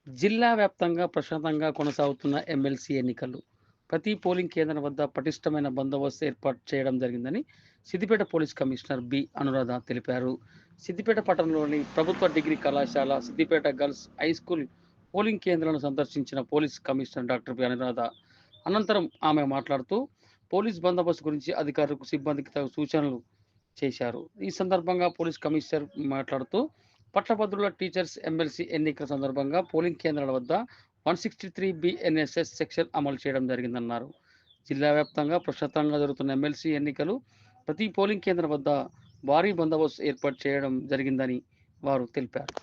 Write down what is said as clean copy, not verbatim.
జిల్లా వ్యాప్తంగా ప్రశాంతంగా కొనసాగుతున్న ఎమ్మెల్సీ ఎన్నికలు. ప్రతి పోలింగ్ కేంద్రం వద్ద పటిష్టమైన బందోబస్తు ఏర్పాటు చేయడం జరిగిందని Siddipet police commissioner B. Anuradha తెలిపారు. సిద్దిపేట పట్టణంలోని ప్రభుత్వ డిగ్రీ కళాశాల, Siddipet girls high school polling కేంద్రాలను సందర్శించిన police commissioner doctor B. Anuradha అనంతరం ఆమె మాట్లాడుతూ పోలీస్ బందోబస్తు గురించి అధికారులకు, సిబ్బందికి తగు సూచనలు చేశారు. ఈ సందర్భంగా పోలీస్ కమిషనర్ మాట్లాడుతూ పట్టభద్రుల టీచర్స్ ఎమ్మెల్సీ ఎన్నికల సందర్భంగా పోలింగ్ కేంద్రాల వద్ద 163 బిఎన్ఎస్ఎస్ సెక్షన్ అమలు చేయడం జరిగిందన్నారు. జిల్లా వ్యాప్తంగా ప్రశాంతంగా జరుగుతున్న ఎమ్మెల్సీ ఎన్నికలు ప్రతి పోలింగ్ కేంద్రం వద్ద భారీ బందోబస్తు ఏర్పాటు చేయడం జరిగిందని వారు తెలిపారు.